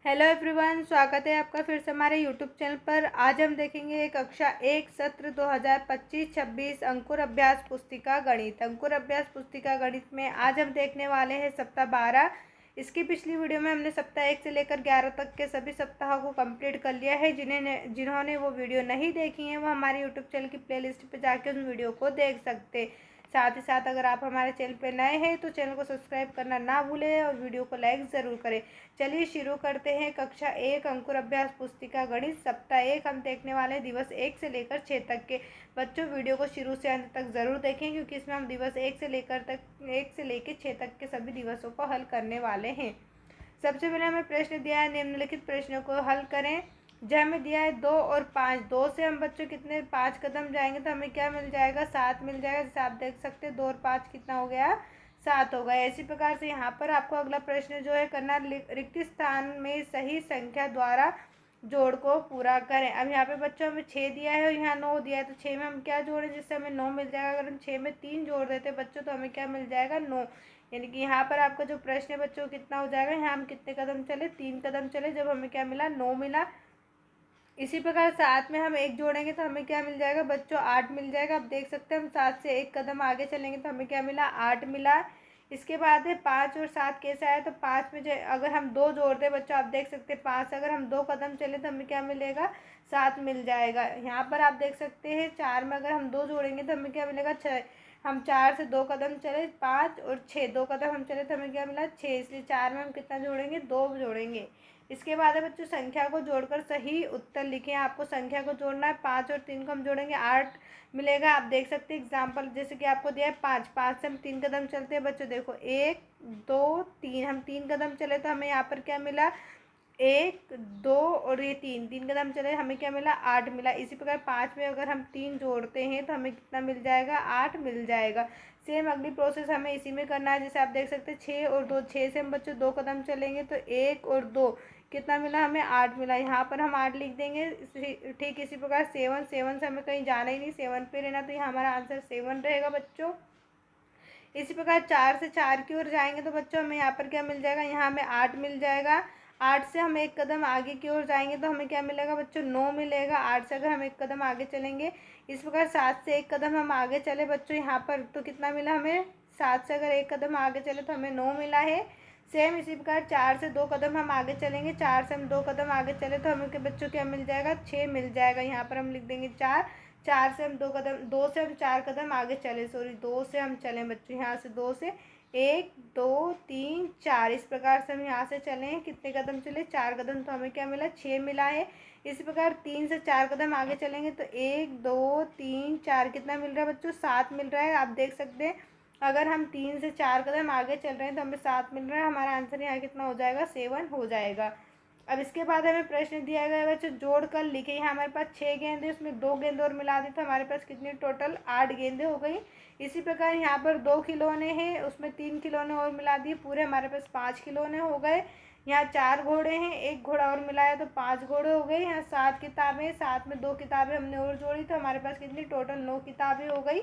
Hello everyone, स्वागत है आपका फिर से हमारे यूट्यूब चैनल पर। आज हम देखेंगे कक्षा 1 सत्र 2025-26 अंकुर अभ्यास पुस्तिका गणित। अंकुर अभ्यास पुस्तिका गणित में आज हम देखने वाले हैं सप्ताह 12। इसकी पिछली वीडियो में हमने सप्ताह 1 से लेकर 11 तक के सभी सप्ताहों को कंप्लीट कर लिया है। जिन्होंने वो वीडियो नहीं देखी है वो हमारे यूट्यूब चैनल की प्लेलिस्ट पर जाकर उन वीडियो को देख सकते हैं। साथ ही साथ अगर आप हमारे चैनल पर नए हैं तो चैनल को सब्सक्राइब करना ना भूलें और वीडियो को लाइक ज़रूर करें। चलिए शुरू करते हैं। कक्षा 1 अंकुर अभ्यास पुस्तिका गणित सप्ताह 1 हम देखने वाले हैं दिवस 1 से लेकर 6 तक के। बच्चों, वीडियो को शुरू से अंत तक ज़रूर देखें क्योंकि इसमें हम दिवस 1 से लेकर 6 तक के सभी दिवसों को हल करने वाले हैं। सबसे पहले हमें प्रश्न दिया है, निम्नलिखित प्रश्नों को हल करें। जो हमें दिया है 2 और 5, 2 से हम बच्चों कितने 5 कदम जाएंगे तो हमें क्या मिल जाएगा, 7 मिल जाएगा। जैसे आप देख सकते हैं 2 और 5 कितना हो गया, 7 हो गया। इसी प्रकार से यहाँ पर आपको अगला प्रश्न जो है करना, रिक्त स्थान में सही संख्या द्वारा जोड़ को पूरा करें। अब यहाँ पे बच्चों हमें 6 दिया है और यहाँ 9 दिया है, तो 6 में हम क्या जोड़ें जिससे हमें 9 मिल जाएगा। अगर हम 6 में 3 जोड़ देते बच्चों तो हमें क्या मिल जाएगा, 9। यानी कि यहाँ पर आपका जो प्रश्न है बच्चों कितना हो जाएगा, यहाँ हम कितने कदम चले, 3 कदम चले, जब हमें क्या मिला, 9 मिला। इसी प्रकार 7 में हम 1 जोड़ेंगे तो हमें क्या मिल जाएगा बच्चों, 8 मिल जाएगा। आप देख सकते हैं हम 7 से 1 कदम आगे चलेंगे तो हमें क्या मिला, 8 मिला। इसके बाद है 5 और 7 कैसे आया, तो 5 में अगर हम 2 जोड़ दें बच्चों, आप देख सकते हैं 5 से अगर हम 2 कदम चले तो हमें क्या मिलेगा, 7 मिल जाएगा। यहाँ पर आप देख सकते हैं 4 में अगर हम 2 जोड़ेंगे तो हमें क्या मिलेगा, 6। हम 4 से 2 कदम चले 5 और 6, 2 कदम हम चले तो हमें क्या मिला, 6। इसलिए 4 में हम कितना जोड़ेंगे, 2 जोड़ेंगे। इसके बाद है बच्चों संख्या को जोड़कर सही उत्तर लिखें। आपको संख्या को जोड़ना है, 5 और 3 को हम जोड़ेंगे 8 मिलेगा। आप देख सकते हैं एग्जाम्पल जैसे कि आपको दिया है 5, 5 से हम 3 कदम चलते हैं बच्चों, देखो 1 2 3, हम 3 कदम चले तो हमें यहाँ पर क्या मिला, 1 2 और ये 3, 3 कदम चले हमें क्या मिला, 8 मिला। इसी प्रकार 5 में अगर हम 3 जोड़ते हैं तो हमें कितना मिल जाएगा, 8 मिल जाएगा। सेम अगली प्रोसेस हमें इसी में करना है। जैसे आप देख सकते हैं 6 और 2, 6 से हम बच्चों 2 कदम चलेंगे तो 1 और 2 कितना मिला, हमें 8 मिला। यहाँ पर हम 8 लिख देंगे। ठीक इसी प्रकार 7, 7 से हमें कहीं जाना ही नहीं, 7 पे रहना, तो यहाँ हमारा आंसर 7 रहेगा बच्चों। इसी प्रकार 4 से 4 की ओर जाएंगे तो बच्चों हमें यहाँ पर क्या मिल जाएगा, यहाँ हमें 8 मिल जाएगा। 8 से हम 1 कदम आगे की ओर जाएंगे तो हमें क्या मिलेगा बच्चों, 9 मिलेगा। 8 से अगर हम 1 कदम आगे चलेंगे, इस प्रकार 7 से 1 कदम हम आगे चले बच्चों यहाँ पर तो कितना मिला हमें, 7 से अगर 1 कदम आगे चले तो हमें 9 मिला है। सेम इसी प्रकार 4 से 2 कदम हम आगे चलेंगे, 4 से हम 2 कदम आगे चले तो हमें बच्चों क्या मिल जाएगा, 6 मिल जाएगा। यहाँ पर हम लिख देंगे 4। 4 से हम 2 कदम, 2 से हम 4 कदम आगे चले, सॉरी 2 से हम चलें बच्चों, यहाँ से 2 से 1 2 3 4, इस प्रकार से हम यहाँ से चलें, कितने कदम चले, 4 कदम, तो हमें क्या मिला, 6 मिला है। इसी प्रकार 3 से 4 कदम आगे चलेंगे तो 1 2 3 4 कितना मिल रहा है बच्चों, 7 मिल रहा है। आप देख सकते हैं अगर हम 3 से 4 कदम आगे चल रहे हैं तो हमें 7 मिल रहा है। हमारा आंसर यहाँ कितना हो जाएगा, 7 हो जाएगा। अब इसके बाद हमें प्रश्न दिया गया है बच्चों जोड़ कर लिखे। यहाँ हमारे पास 6 गेंदे, उसमें 2 गेंद और मिला दी तो हमारे पास कितनी टोटल 8 गेंदे हो गई। इसी प्रकार यहाँ पर 2 खिलौने हैं, उसमें 3 खिलौने और मिला दिए, पूरे हमारे पास 5 खिलौने हो गए। यहाँ 4 घोड़े हैं, 1 घोड़ा और मिलाया तो 5 घोड़े हो गए। यहाँ 7 किताबें, 7 में 2 किताबें हमने और जोड़ी तो हमारे पास कितनी टोटल 9 किताबें हो गई।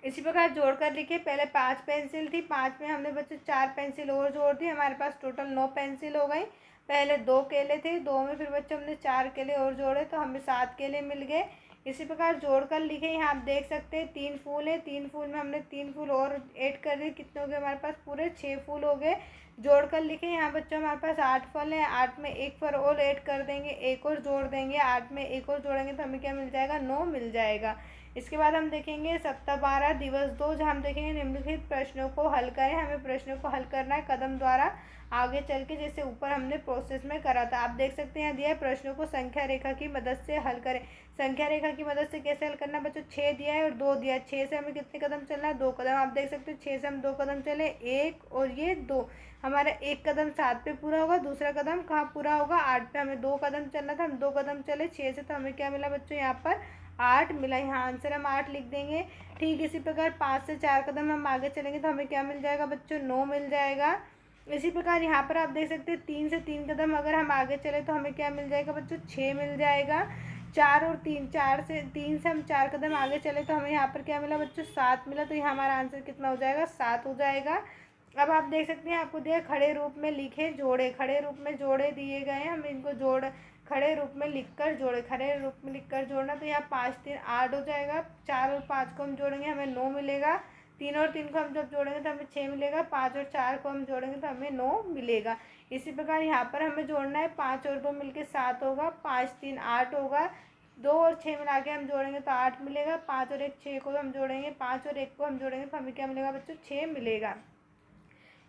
इसी प्रकार जोड़कर लिखे, पहले 5 पेंसिल थी, 5 में हमने बच्चे 4 पेंसिल और जोड़ दी, हमारे पास टोटल 9 पेंसिल हो गई। पहले 2 केले थे, 2 में फिर बच्चों हमने 4 केले और जोड़े तो हमें 7 केले मिल गए। इसी प्रकार जोड़कर लिखे, यहाँ आप देख सकते हैं 3 फूल है, 3 फूल में हमने 3 फूल और ऐड कर दिए, कितने हो गए हमारे पास, पूरे 6 फूल हो गए। जोड़कर लिखे, यहाँ बच्चों हमारे पास 8 फल है, 8 में 1 फल और ऐड कर देंगे, 1 और जोड़ देंगे, 8 में 1 और जोड़ेंगे तो हमें क्या मिल जाएगा, 9 मिल जाएगा। इसके बाद हम देखेंगे सप्ताह 12 दिवस 2, जहाँ हम देखेंगे निम्नलिखित प्रश्नों को हल करें। हमें प्रश्नों को हल करना है कदम द्वारा आगे चल के, जैसे ऊपर हमने प्रोसेस में करा था। आप देख सकते हैं यहाँ दिया है प्रश्नों को संख्या रेखा की मदद से हल करें। संख्या रेखा की मदद से कैसे हल करना बच्चों, 6 दिया है और 2 दिया है। 6 से हमें कितने कदम चलना है, 2 कदम। आप देख सकते हैं 6 से हम 2 कदम चले, 1 और ये 2, हमारा 1 कदम 7 पे पूरा होगा, दूसरा कदम कहाँ पूरा होगा, 8 पे। हमें 2 कदम चलना था, हम 2 कदम चले 6 से, तो हमें क्या मिला बच्चों, यहाँ पर 8 मिला। यहाँ आंसर हम 8 लिख देंगे। ठीक इसी प्रकार 5 से 4 कदम हम आगे चलेंगे तो हमें क्या मिल जाएगा बच्चों, 9 मिल जाएगा। इसी प्रकार यहाँ पर आप देख सकते हैं 3 से 3 कदम अगर हम आगे चले तो हमें क्या मिल जाएगा बच्चों, 6 मिल जाएगा। 4 और 3, 3 से हम 4 कदम आगे चले तो हमें यहाँ पर क्या मिला बच्चों, 7 मिला। तो यहाँ हमारा आंसर कितना हो जाएगा, 7 हो जाएगा। अब आप देख सकते हैं आपको दिया खड़े रूप में लिखे जोड़े, खड़े रूप में जोड़े दिए गए हैं, हम इनको खड़े रूप में लिखकर जोड़े, खड़े रूप में लिखकर जोड़ना। तो यहाँ 5 3 8 हो जाएगा, 4 और 5 को हम जोड़ेंगे हमें 9 मिलेगा, 3 और 3 को हम जब जोड़ेंगे तो हमें 6 मिलेगा, 5 और 4 को हम जोड़ेंगे तो हमें 9 मिलेगा। इसी प्रकार यहाँ पर हमें जोड़ना है, 5 और 2 मिलके 7 होगा, 5 3 8 होगा, 2 और 6 मिला के हम जोड़ेंगे तो 8 मिलेगा, 5 और 1 6 को हम जोड़ेंगे, 5 और 1 को हम जोड़ेंगे तो हमें क्या मिलेगा बच्चों 6 मिलेगा।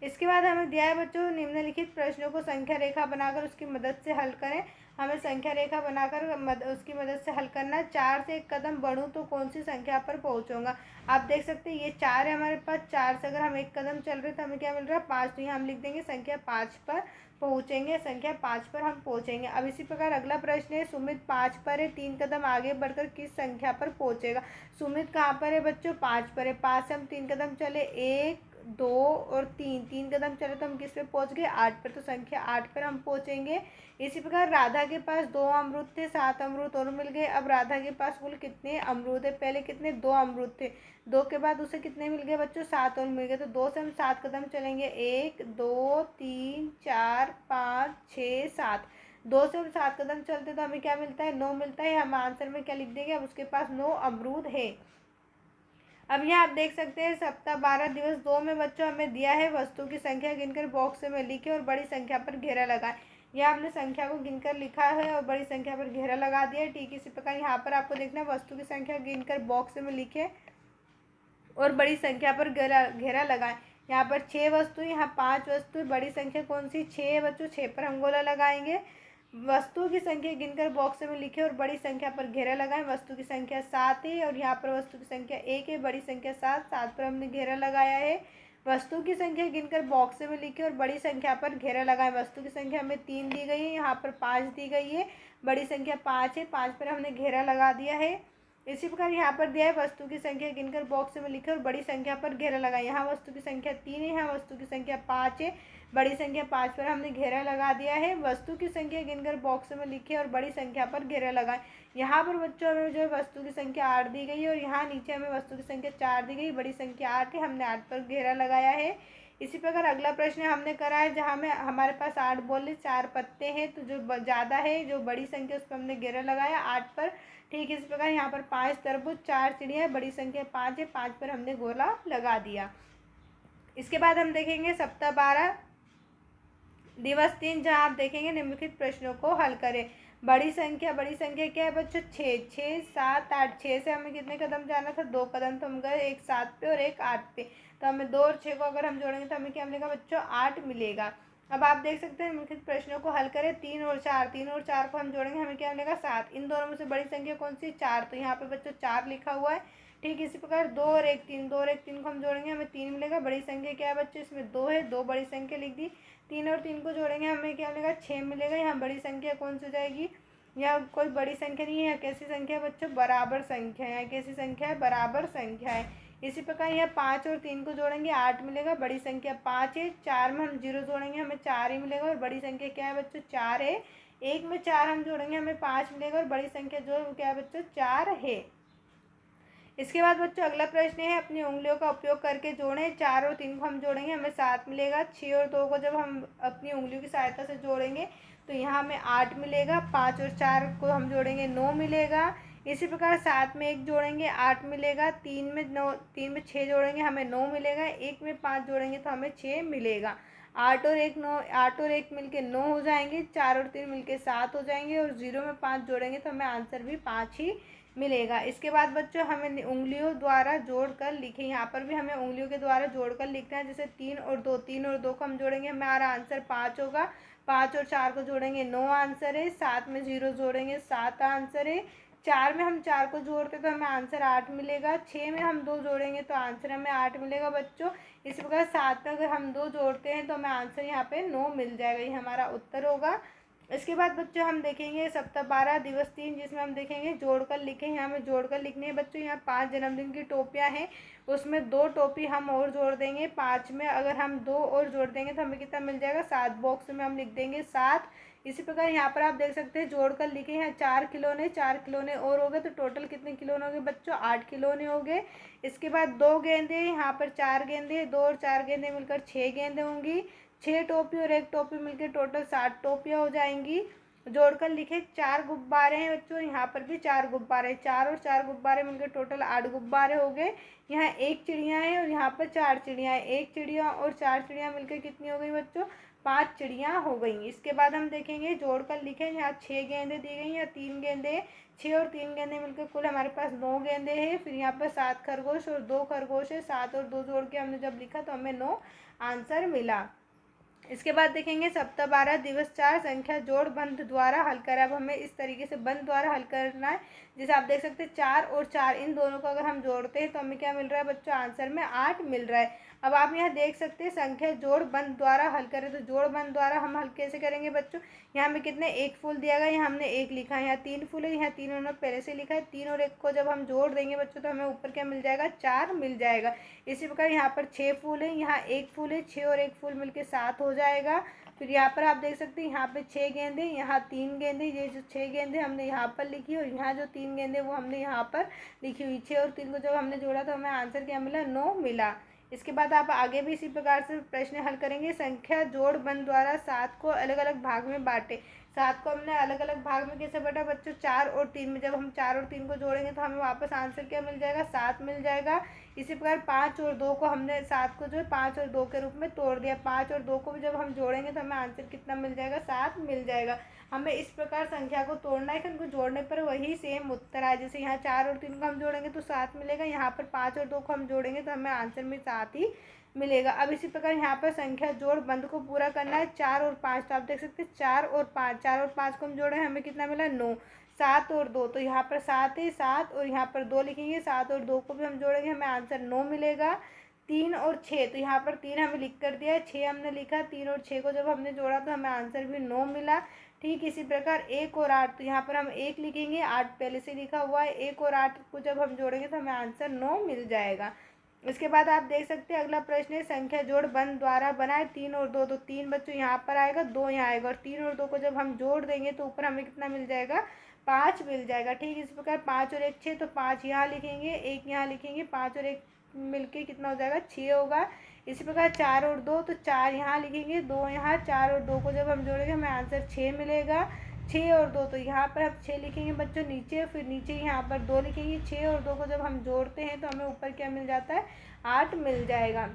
इसके बाद हमें दिया है बच्चों निम्नलिखित प्रश्नों को संख्या रेखा बनाकर उसकी मदद से हल करें। हमें संख्या रेखा बनाकर उसकी मदद से हल करना है। 4 से 1 कदम बढ़ूँ तो कौन सी संख्या पर पहुँचूँगा। आप देख सकते हैं ये 4 है हमारे पास, 4 से अगर हम 1 कदम चल रहे तो हमें क्या मिल रहा है 5, तो यहाँ हम लिख देंगे संख्या 5 पर पहुँचेंगे, संख्या 5 पर हम पहुँचेंगे। अब इसी प्रकार अगला प्रश्न है, सुमित 5 पर है, 3 कदम आगे बढ़कर किस संख्या पर पहुँचेगा। सुमित कहाँ पर है बच्चों 5 पर है, 5 से हम 3 कदम चले, 1 2 और 3, 3 कदम चले तो हम किस पे पहुंच गए 8 पर, तो संख्या 8 पर हम पहुंचेंगे। इसी प्रकार राधा के पास 2 अमरूद थे, 7 अमरूद और मिल गए। अब राधा के पास कुल कितने अमरूद है, पहले कितने 2 अमरूद थे, 2 के बाद उसे कितने मिल गए बच्चों 7 और मिल गए, तो 2 से हम 7 कदम चलेंगे, 1 2 3 4 5 6 7, 2 से हम 7 कदम चलते तो हमें क्या मिलता है 9 मिलता है। हम आंसर में क्या लिख देंगे, अब उसके पास 9 अमरूद है। अब यहाँ आप देख सकते हैं सप्ताह 12 दिवस 2 में बच्चों हमें दिया है वस्तु की संख्या गिनकर बॉक्स में लिखे और बड़ी संख्या पर घेरा लगाए। यहाँ हमने संख्या को गिनकर लिखा है और बड़ी संख्या पर घेरा लगा दिया है। ठीक इसी प्रकार यहाँ पर आपको देखना है वस्तु की संख्या गिनकर बॉक्स में लिखे और बड़ी संख्या पर घेरा लगाएं। यहाँ पर 6 वस्तु, यहाँ 5 वस्तु, बड़ी संख्या कौन सी 6 है बच्चों, 6 पर हम गोला लगाएंगे। वस्तु की संख्या गिनकर बॉक्स में लिखे और बड़ी संख्या पर घेरा लगाएं। वस्तु की संख्या 7 है और यहाँ पर वस्तु की संख्या 1 है, बड़ी संख्या 7, 7 पर हमने घेरा लगाया है। वस्तु की संख्या गिनकर बॉक्स में लिखे और बड़ी संख्या पर घेरा लगाएं। वस्तु की संख्या हमें 3 दी गई है, यहाँ पर 5 दी गई है, बड़ी संख्या 5 है, 5 पर हमने घेरा लगा दिया है। इसी प्रकार यहाँ पर दिया है वस्तु की संख्या गिनकर बॉक्स में लिखे और बड़ी संख्या पर घेरा लगाए। यहाँ वस्तु की संख्या 3 है, यहाँ वस्तु की संख्या 5 है, बड़ी संख्या 5 पर हमने घेरा लगा दिया है। वस्तु की संख्या गिनकर बॉक्स में लिखे और बड़ी संख्या पर घेरा लगाए। यहाँ पर बच्चों हमें जो है वस्तु की संख्या 8 दी गई है और यहाँ नीचे हमें वस्तु की संख्या 4 दी गई, बड़ी संख्या 8 है, हमने 8 पर घेरा लगाया है। इसी प्रकार अगला प्रश्न हमने करा है जहाँ में हमारे पास 8 बॉल 4 पत्ते हैं, तो जो ज़्यादा है जो बड़ी संख्या उस पर हमने घेरा लगाया 8 पर। ठीक इस प्रकार यहाँ पर 5 तरबूज, 4 चिड़िया, बड़ी संख्या 5 है, 5 पर हमने गोला लगा दिया। इसके बाद हम देखेंगे सप्ताह 12 दिवस 3 जहाँ आप देखेंगे निम्नलिखित प्रश्नों को हल करें। बड़ी संख्या क्या है बच्चों 6, 6 7 8, 6 से हमें कितने कदम जाना था 2 कदम, तो हम गए एक 7 पे और एक 8 पे, तो हमें 2 और 6 को अगर हम जोड़ेंगे तो हमें क्या मिलेगा बच्चों 8 मिलेगा। अब आप देख सकते हैं निम्नलिखित प्रश्नों को हल करें। 3 और 4 को हम जोड़ेंगे हमें क्या मिलेगा 7। इन दोनों में से बड़ी संख्या कौन सी 4, तो यहाँ पे बच्चों 4 लिखा हुआ है। ठीक इसी प्रकार 2 और 1 3, 2 और 1 3 को हम जोड़ेंगे हमें 3 मिलेगा। बड़ी संख्या क्या है बच्चों इसमें 2 है, 2 बड़ी संख्या लिख दी। 3 और 3 को जोड़ेंगे हमें क्या मिलेगा 6 मिलेगा। यहाँ बड़ी संख्या कौन सी हो जाएगी, यहाँ कोई बड़ी संख्या नहीं है, यहाँ कैसी संख्या है बच्चों बराबर संख्या है, यहाँ कैसी संख्या है बराबर संख्या है। इसी प्रकार यहाँ 5 और 3 को जोड़ेंगे 8 मिलेगा, बड़ी संख्या 5 है। 4 में हम 0 जोड़ेंगे हमें 4 ही मिलेगा और बड़ी संख्या क्या है बच्चों 4 है। 1 में 4 हम जोड़ेंगे हमें 5 मिलेगा और बड़ी संख्या जो है वो क्या है बच्चों 4 है। इसके बाद बच्चों अगला प्रश्न है अपनी उंगलियों का उपयोग करके जोड़ें। 4 और 3 को हम जोड़ेंगे हमें 7 मिलेगा। 6 और 2 को जब हम अपनी उंगलियों की सहायता से जोड़ेंगे तो यहाँ हमें 8 मिलेगा। 5 और 4 को हम जोड़ेंगे 9 मिलेगा। इसी प्रकार 7 में 1 जोड़ेंगे 8 मिलेगा। 3 में 6 जोड़ेंगे हमें 9 मिलेगा। 1 में 5 जोड़ेंगे तो हमें 6 मिलेगा। 8 और 1 9, 8 और 1 मिलके 9 हो जाएंगे। 4 और 3 मिलके 7 हो जाएंगे और 0 में 5 जोड़ेंगे तो हमें आंसर भी 5 ही मिलेगा। इसके बाद बच्चों हमें उंगलियों द्वारा जोड़कर लिखें। यहाँ पर भी हमें उंगलियों के द्वारा जोड़कर लिखना है। जैसे 3 और 2 को हम जोड़ेंगे हमारा आंसर 5 होगा। 5 और 4 को जोड़ेंगे 9 आंसर है। 7 में 0 जोड़ेंगे 7 आंसर है। 4 में हम 4 को जोड़ते तो हमें आंसर 8 मिलेगा। 6 में हम 2 जोड़ेंगे तो आंसर हमें 8 मिलेगा बच्चों। इसी प्रकार 7 में अगर हम 2 जोड़ते हैं तो हमें आंसर यहाँ पे 9 मिल जाएगा। ये हमारा उत्तर होगा। इसके बाद बच्चों हम देखेंगे सप्ताह 12 दिवस 3, जिसमें हम देखेंगे जोड़कर लिखें। यहाँ हमें जोड़कर लिखनी है बच्चों। यहाँ 5 जन्मदिन की टोपियाँ हैं, उसमें 2 टोपी हम और जोड़ देंगे। 5 में अगर हम 2 और जोड़ देंगे तो हमें कितना मिल जाएगा, 7। बॉक्स में हम लिख देंगे 7। इसी प्रकार यहाँ पर आप देख सकते हैं जोड़कर लिखे हैं 4 खिलौने, 4 खिलौने और हो गए, तो टोटल कितने खिलौने हो गए बच्चों, 8 खिलौने हो गए। इसके बाद 2 गेंदे, यहाँ पर 4 गेंदे, 2 और 4 गेंदे मिलकर 6 गेंदे होंगी। 6 टोपी और 1 टोपी मिलकर टोटल 7 टोपियाँ हो जाएंगी। जोड़कर लिखे 4 गुब्बारे हैं बच्चों, यहाँ पर भी 4 गुब्बारे, 4 और 4 गुब्बारे मिलकर टोटल 8 गुब्बारे हो गए। यहाँ 1 चिड़िया है और यहाँ पर 4 चिड़िया है। 1 चिड़िया और 4 चिड़िया मिलकर कितनी हो गई बच्चों, 5 चिड़िया हो गई। इसके बाद हम देखेंगे जोड़कर लिखे, यहाँ 6 गेंदे दी गई हैं, 3 गेंदे, 6 और 3 गेंदे मिलकर कुल हमारे पास 9 गेंदे हैं। फिर यहाँ पर 7 खरगोश और 2 खरगोश है। 7 और 2 जोड़ के हमने जब लिखा तो हमें 9 आंसर मिला। इसके बाद देखेंगे सप्ताह 12 दिवस 4 संख्या जोड़ बंध द्वारा हल करें। अब हमें इस तरीके से बंध द्वारा हल करना है। जैसे आप देख सकते हैं 4 और 4 इन दोनों को अगर हम जोड़ते हैं तो हमें क्या मिल रहा है बच्चों, आंसर में 8 मिल रहा है। अब आप यहाँ देख सकते हैं संख्या जोड़ बंध द्वारा हल करें, तो जोड़ बंध द्वारा हम हल कैसे करेंगे बच्चों। यहाँ हमें कितने, 1 फूल दिया गया, यहाँ हमने 1 लिखा है, यहाँ 3 फूल है, यहाँ 3 उन्होंने पहले से लिखा है। 3 और 1 को जब हम जोड़ देंगे बच्चों तो हमें ऊपर क्या मिल जाएगा, 4 मिल जाएगा। इसी प्रकार यहाँ पर 6 फूल है, यहाँ 1 फूल है, 6 और 1 फूल मिलकर 7 हो जाएगा। फिर यहाँ पर आप देख सकते हैं यहाँ पे 6 गेंदे, यहाँ 3 गेंदे, ये जो 6 गेंदे हमने यहाँ पर लिखी और यहाँ जो 3 गेंदे वो हमने यहाँ पर लिखी हुई। 6 और 3 को जब हमने जोड़ा तो हमें आंसर क्या मिला, 9 मिला। इसके बाद आप आगे भी इसी प्रकार से प्रश्न हल करेंगे। संख्या जोड़ बंध द्वारा 7 को अलग अलग भाग में बांटे। 7 को हमने अलग अलग भाग में कैसे बांटा बच्चों, 4 और 3 में। जब हम 4 और 3 को जोड़ेंगे तो हमें वापस आंसर क्या मिल जाएगा, 7 मिल जाएगा। इसी प्रकार 5 और 2 को हमने 7 को जो 5 और 2 के रूप में तोड़ दिया। 5 और 2 को भी जब हम जोड़ेंगे तो हमें आंसर कितना मिल जाएगा, 7 मिल जाएगा। हमें इस प्रकार संख्या को तोड़ना है कि उनको जोड़ने पर वही सेम उत्तर आए। जैसे यहाँ 4 और 3 को हम जोड़ेंगे तो 7 मिलेगा, यहाँ पर 5 और 2 को हम जोड़ेंगे तो हमें आंसर में 7 ही मिलेगा। अब इसी प्रकार यहाँ पर संख्या जोड़ बंध को पूरा करना है। 4 और 5, तो आप देख सकते हैं 4 और 5, 4 और 5 को हम जोड़े हमें कितना मिला, 9। 7 और 2, तो यहाँ पर 7 है, 7 और यहाँ पर 2 लिखेंगे। 7 और 2 को भी हम जोड़ेंगे हमें आंसर 9 मिलेगा। 3 और 6, तो यहाँ पर 3 हमें लिख कर दिया है, 6 हमने लिखा। 3 और 6 को जब हमने जोड़ा तो हमें आंसर भी 9 मिला। ठीक इसी प्रकार 1 और 8, तो यहाँ पर हम 1 लिखेंगे, 8 पहले से लिखा हुआ है। 1 और 8 को जब हम जोड़ेंगे तो हमें आंसर 9 मिल जाएगा। इसके बाद आप देख सकते हैं अगला प्रश्न है, संख्या जोड़ बंध द्वारा बनाए 3 और 2, तो 3 बच्चों यहाँ पर आएगा, 2 यहाँ आएगा, और 3 और 2 को जब हम जोड़ देंगे तो ऊपर हमें कितना मिल जाएगा, 5 मिल जाएगा। ठीक इस प्रकार 5 और 1 6, तो 5 यहाँ लिखेंगे, 1 यहाँ लिखेंगे, 5 और 1 मिलके कितना हो जाएगा, 6 होगा। इसी प्रकार 4 और 2, तो 4 यहाँ लिखेंगे, 2 यहाँ, 4 और 2 को जब हम जोड़ेंगे हमें आंसर 6 मिलेगा। 6 और 2, तो यहाँ पर हम 6 लिखेंगे बच्चों नीचे, फिर नीचे यहाँ पर 2 लिखेंगे। 6 और 2 को जब हम जोड़ते हैं तो हमें ऊपर क्या मिल जाता है, 8 मिल जाएगा।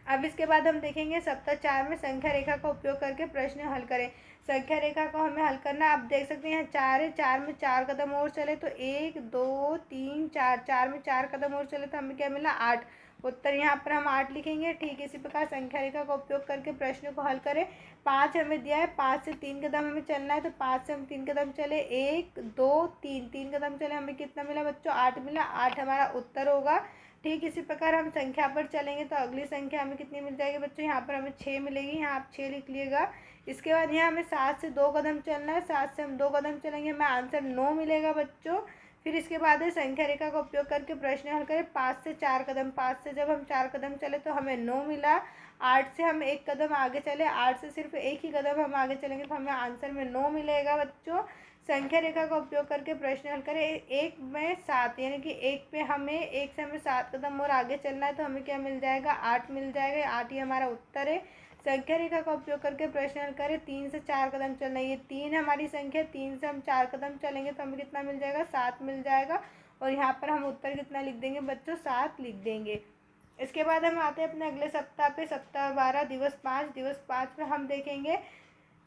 अब इसके बाद हम देखेंगे सप्ताह 4 में संख्या रेखा का उपयोग करके प्रश्न हल करें। संख्या रेखा को हमें हल करना है। आप देख सकते हैं यहाँ 4 है, 4 में 4 कदम और चले तो 1 2 3 4, 4 में 4 कदम और चले तो हमें क्या मिला, 8। उत्तर यहाँ पर हम 8 लिखेंगे। ठीक इसी प्रकार संख्या रेखा का उपयोग करके प्रश्न को हल करें। 5 हमें दिया है, 5 से 3 कदम हमें चलना है, तो 5 से हम 3 कदम चले, 1 2 3, 3 कदम चले, हमें कितना मिला बच्चों, 8 मिला। 8 हमारा उत्तर होगा। ठीक इसी प्रकार हम संख्या पर चलेंगे तो अगली संख्या हमें कितनी मिल जाएगी बच्चों, यहाँ पर हमें 6 मिलेगी, यहाँ आप 6 लिख लीजिएगा। इसके बाद यहाँ हमें 7 से 2 कदम चलना है, 7 से हम 2 कदम चलेंगे, हमें आंसर 9 मिलेगा बच्चों। फिर इसके बाद है संख्या रेखा का उपयोग करके प्रश्न हल करें। 5 से 4 कदम, 5 से जब हम 4 कदम चले तो हमें 9 मिला। 8 से हम 1 कदम आगे चले, 8 से सिर्फ 1 ही कदम हम आगे चलेंगे तो हमें आंसर में 9 मिलेगा बच्चों। संख्या रेखा का उपयोग करके प्रश्न हल करें। 1 में 7, यानी कि 1 पे हमें 1 से हमें 7 कदम और आगे चलना है तो हमें क्या मिल जाएगा, 8 मिल जाएगा। 8 ही हमारा उत्तर है। संख्या रेखा का उपयोग करके प्रश्न हल करें। 3 से 4 कदम चलना है, ये 3 हमारी संख्या, 3 से हम 4 कदम चलेंगे तो हमें कितना मिल जाएगा, 7 मिल जाएगा। और यहाँ पर हम उत्तर कितना लिख देंगे बच्चों, 7 लिख देंगे। इसके बाद हम आते हैं अपने अगले सप्ताह पे, सप्ताह 12 दिवस 5। दिवस 5 में हम देखेंगे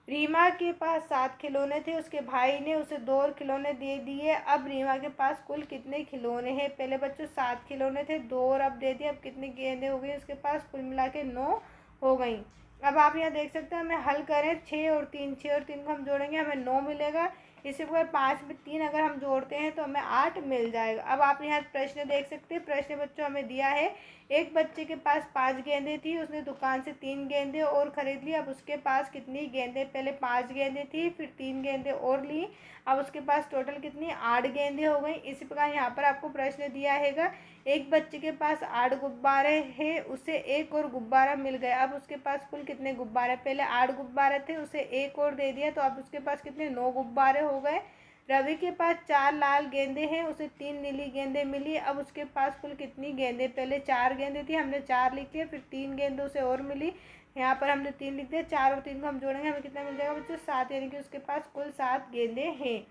रीमा के पास 7 खिलौने थे, उसके भाई ने उसे 2 और खिलौने दे दिए। अब रीमा के पास कुल कितने खिलौने हैं। पहले बच्चों 7 खिलौने थे, 2 और अब दे दिए, अब कितनी गेंदें हो गई उसके पास, कुल मिला के 9 हो गई। अब आप यहाँ देख सकते हैं हमें हल करें। 6 और 3, 6 और 3 को हम जोड़ेंगे हमें 9 मिलेगा। इसी प्रकार 5 में 3 अगर हम जोड़ते हैं तो हमें 8 मिल जाएगा। अब आप यहाँ प्रश्न देख सकते हैं। प्रश्न बच्चों हमें दिया है, एक बच्चे के पास 5 गेंदें थी, उसने दुकान से 3 गेंदें और ख़रीद ली। अब उसके पास कितनी गेंदें, पहले 5 गेंदें थी, फिर 3 गेंदें और ली, अब उसके पास टोटल कितनी 8 गेंदें हो गई। इसी प्रकार यहाँ पर आपको प्रश्न दिया हैगा, एक बच्चे के पास 8 गुब्बारे हैं, उसे एक और गुब्बारा मिल गया। अब उसके पास कुल कितने गुब्बारे, पहले 8 गुब्बारे थे, उसे एक और दे दिया, तो अब उसके पास कितने 9 गुब्बारे हो गए। रवि के पास 4 लाल गेंदें हैं, उसे 3 नीली गेंदें मिली। अब उसके पास कुल कितनी गेंदें, पहले 4 गेंदें थी, हमने 4 लिख दिया, फिर 3 गेंदें उसे और मिली, यहाँ पर हमने 3 लिख दिया। 4 और 3 को हम जोड़ेंगे, हमें कितना मिल जाएगा बच्चों 7, यानी कि उसके पास कुल 7 गेंदें हैं।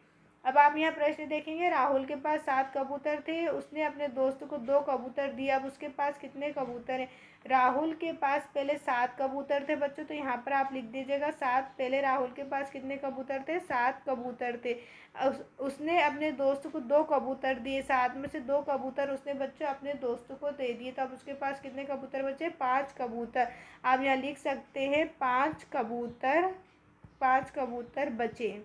अब आप यहाँ प्रश्न देखेंगे, राहुल के पास 7 कबूतर थे, उसने अपने दोस्त को 2 कबूतर दिए। अब उसके पास कितने कबूतर हैं, राहुल के पास पहले 7 कबूतर थे बच्चों, तो यहाँ पर आप लिख दीजिएगा 7। पहले राहुल के पास कितने कबूतर थे, 7 कबूतर थे। उसने अपने दोस्त को 2 कबूतर दिए, 7 में से 2 कबूतर उसने बच्चों अपने दोस्त को दे दिए, तो अब उसके पास कितने कबूतर बचे, 5 कबूतर। आप यहाँ लिख सकते हैं 5 कबूतर, 5 कबूतर बचे।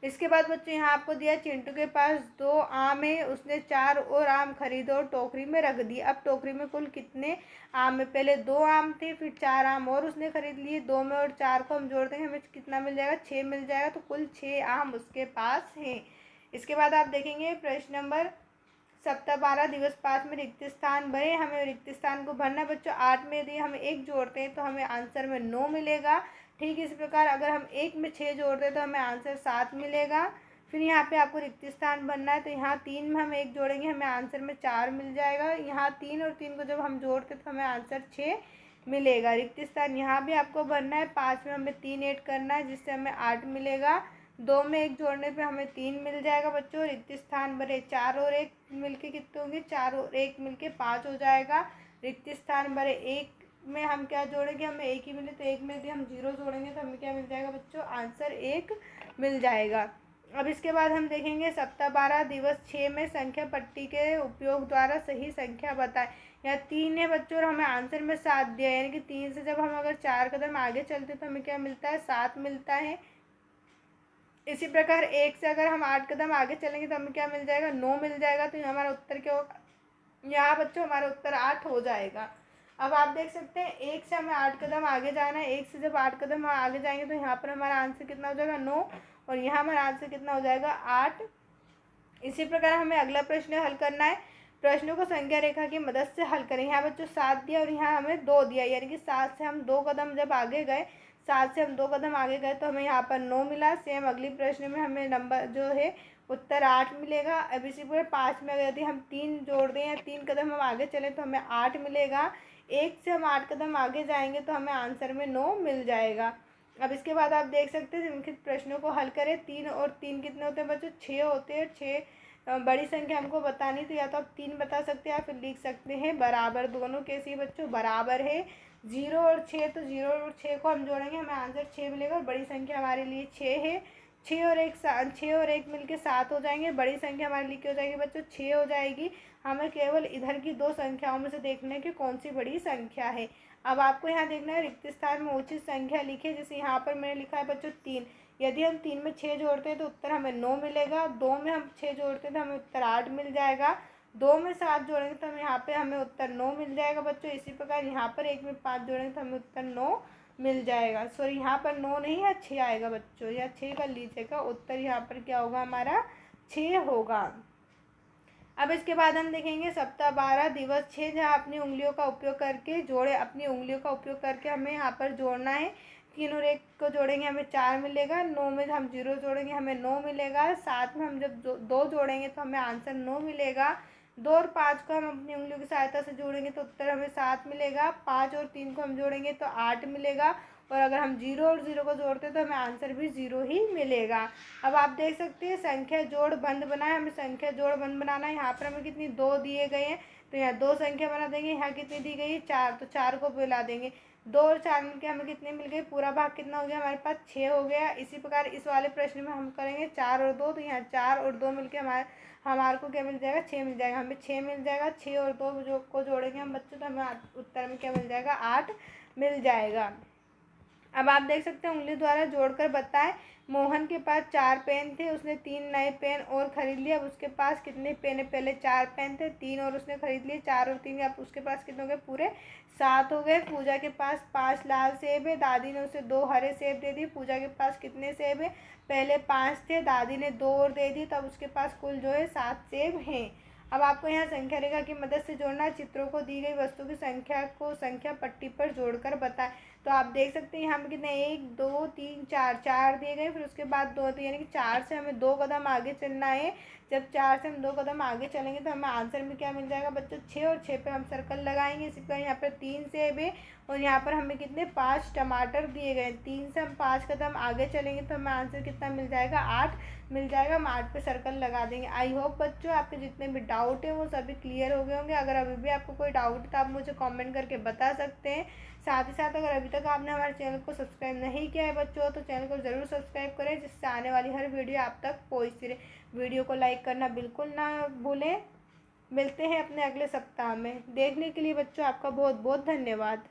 इसके बाद बच्चों यहाँ आपको दिया, चिंटू के पास 2 आम है, उसने 4 और आम खरीदे और टोकरी में रख दिए। अब टोकरी में कुल कितने आम है, पहले 2 आम थे, फिर 4 आम और उसने खरीद लिए। 2 में और 4 को हम जोड़ देंगे, हमें कितना मिल जाएगा, 6 मिल जाएगा, तो कुल 6 आम उसके पास हैं। इसके बाद आप देखेंगे प्रश्न नंबर सप्ताह 12 दिवस 5 में रिक्त स्थान भरे। हमें रिक्त स्थान को भरना बच्चों। 8 में यदि हम 1 जोड़ते हैं तो हमें आंसर में 9 मिलेगा। ठीक इस प्रकार अगर हम 1 में 6 जोड़ते हैं तो हमें आंसर 7 मिलेगा। फिर यहाँ पे आपको रिक्त स्थान भरना है, तो यहाँ 3 में हम 1 जोड़ेंगे, हमें आंसर में 4 मिल जाएगा। यहाँ 3 और 3 को जब हम जोड़ते तो हमें आंसर 6 मिलेगा। रिक्त स्थान यहाँ भी आपको भरना है। 5 में हमें 3 ऐड करना है, जिससे हमें 8 मिलेगा। 2 में 1 जोड़ने पे हमें 3 मिल जाएगा बच्चों। रिक्त स्थान भरे, 4 और 1 मिलके कितने होंगे, 4 और 1 मिलके 5 हो जाएगा। रिक्त स्थान भरे, 1 में हम क्या जोड़ेंगे, हमें 1 ही मिले, तो 1 में यदि हम 0 जोड़ेंगे तो हमें क्या मिल जाएगा बच्चों, आंसर 1 मिल जाएगा। अब इसके बाद हम देखेंगे सप्ताह 12 दिवस 6 में संख्या पट्टी के उपयोग द्वारा सही संख्या बताएं। यहाँ 3 है बच्चों और हमें आंसर में 7 दिया, यानी कि 3 से जब हम अगर 4 कदम आगे चलते तो हमें क्या मिलता है, 7 मिलता है। इसी प्रकार 1 से अगर हम 8 कदम आगे चलेंगे तो हमें क्या मिल जाएगा, 9 मिल जाएगा। तो हमारा उत्तर क्या होगा, यहाँ बच्चों हमारा उत्तर 8 हो जाएगा। अब आप देख सकते हैं 1 से हमें 8 कदम आगे जाना है। 1 से जब 8 कदम आगे जाएंगे तो यहाँ पर हमारा आंसर कितना हो जाएगा, 9, और यहाँ हमारा आंसर कितना हो जाएगा, 8। इसी प्रकार हमें अगला प्रश्न हल करना है। प्रश्नों को संख्या रेखा की मदद से हल करें। यहाँ बच्चों 7 दिया और यहाँ हमें 2 दिया, यानी कि 7 से हम 2 कदम जब आगे गए, 7 से हम 2 कदम आगे गए तो हमें यहाँ पर 9 मिला। सेम अगली प्रश्न में हमें नंबर जो है उत्तर 8 मिलेगा। अब इसी पूरे 5 में यदि हम 3 जोड़ दें या 3 कदम हम आगे चलें तो हमें 8 मिलेगा। 1 से हम 8 कदम आगे जाएंगे तो हमें आंसर में 9 मिल जाएगा। अब इसके बाद आप देख सकते हैं निम्नलिखित प्रश्नों को हल करें। 3 और 3 कितने होते हैं बच्चों, 6 होते हैं। 6 बड़ी संख्या हमको बतानी, तो या तो आप 3 बता सकते हैं या फिर लिख सकते हैं बराबर। दोनों कैसी बच्चों, बराबर है। 0 और 6, तो 0 और 6 को हम जोड़ेंगे, हमें आंसर 6 मिलेगा और बड़ी संख्या हमारे लिए 6 है। 6 और 1 मिलके 7 हो जाएंगे। बड़ी संख्या हमारे लिए क्या हो जाएगी बच्चों, 6 हो जाएगी। हमें केवल इधर की 2 संख्याओं में से देखना है कि कौन सी बड़ी संख्या है। अब आपको यहाँ देखना है रिक्त स्थान में उचित संख्या लिखे। जैसे यहाँ पर मैंने लिखा है बच्चों 3, यदि हम 3 में 6 जोड़ते हैं तो उत्तर हमें 9 मिलेगा। 2 में हम 6 जोड़ते हैं तो हमें उत्तर 8 मिल जाएगा। 2 में 7 जोड़ेंगे तो हम यहाँ पे हमें उत्तर 9 मिल जाएगा बच्चों। इसी प्रकार यहाँ पर 1 में 5 जोड़ेंगे तो हमें उत्तर 9 मिल जाएगा। सॉरी, यहाँ पर 9 नहीं है, 6 आएगा बच्चों, या 6 कर लीजिएगा। उत्तर यहाँ पर क्या होगा, हमारा 6 होगा। अब इसके बाद हम देखेंगे सप्ताह 12 दिवस 6, जहाँ अपनी उंगलियों का उपयोग करके जोड़े। अपनी उंगलियों का उपयोग करके हमें यहाँ पर जोड़ना है। 3 और 1 को जोड़ेंगे हमें 4 मिलेगा। 9 में हम 0 जोड़ेंगे हमें 9 मिलेगा। 7 में हम जब 2 जोड़ेंगे तो हमें आंसर 9 मिलेगा। 2 और 5 को हम अपनी उंगलियों की सहायता से जोड़ेंगे तो उत्तर हमें 7 मिलेगा। 5 और 3 को हम जोड़ेंगे तो 8 मिलेगा। और अगर हम 0 और 0 को जोड़ते हैं तो हमें आंसर भी 0 ही मिलेगा। अब आप देख सकते हैं संख्या जोड़ बंद बनाए, हमें संख्या जोड़ बंद बनाना है। यहाँ पर हमें कितनी 2 दिए गए हैं, तो यहाँ 2 संख्या बना देंगे। यहाँ कितनी दी गई है 4, तो 4 को मिला देंगे। 2 और 4 मिलके हमें कितने मिल गए, पूरा भाग कितना हो गया हमारे पास, 6 हो गया। इसी प्रकार इस वाले प्रश्न में हम करेंगे 4 और 2, तो यहाँ 4 और 2 मिलके हमारे को क्या मिल जाएगा, 6 मिल जाएगा। हमें 6 मिल जाएगा। 6 और 2 को जोड़ेंगे हम बच्चों तो हमें उत्तर में क्या मिल जाएगा, 8 मिल जाएगा। अब आप देख सकते हैं उंगली द्वारा जोड़कर बताएं। मोहन के पास 4 पेन थे, उसने 3 नए पेन और खरीद लिए। अब उसके पास कितने पेन है? पहले 4 पेन थे, 3 और उसने खरीद लिए। 4 और 3, अब उसके पास कितने हो गए? पूरे 7 हो गए। पूजा के पास 5 लाल सेब है, दादी ने उसे 2 हरे सेब दे दिए। पूजा के पास कितने सेब है? पहले 5 थे, दादी ने 2 और दे दिए, तब उसके पास कुल जो है 7 सेब हैं। अब आपको यहाँ संख्या रेखा की मदद से जोड़ना है। चित्रों को दी गई वस्तु की संख्या को संख्या पट्टी पर जोड़कर बताएं। तो आप देख सकते हैं यहाँ पे कितने, 1 2 3 4, 4 दिए गए, फिर उसके बाद 2 दिए, यानी कि 4 से हमें 2 कदम आगे चलना है। जब 4 से हम 2 कदम आगे चलेंगे तो हमें आंसर में क्या मिल जाएगा बच्चों? 6, और 6 पे हम सर्कल लगाएंगे। इसी प्रकार यहाँ पर 3 सेब है और यहाँ पर हमें कितने, 5 टमाटर दिए गए। 3 से हम 5 कदम आगे चलेंगे तो हमें आंसर कितना मिल जाएगा? 8 मिल जाएगा। हम 8 पे सर्कल लगा देंगे। आई होप बच्चों आपके जितने भी डाउट हैं वो सभी क्लियर हो गए होंगे। अगर अभी भी आपको कोई डाउट है तो आप मुझे कमेंट करके बता सकते हैं। साथ ही साथ अगर अभी तक आपने हमारे चैनल को सब्सक्राइब नहीं किया है बच्चों, तो चैनल को ज़रूर सब्सक्राइब करें, जिससे आने वाली हर वीडियो आप तक पहुँचती रहे। वीडियो को लाइक करना बिल्कुल ना भूलें। मिलते हैं अपने अगले सप्ताह में। देखने के लिए बच्चों आपका बहुत बहुत धन्यवाद।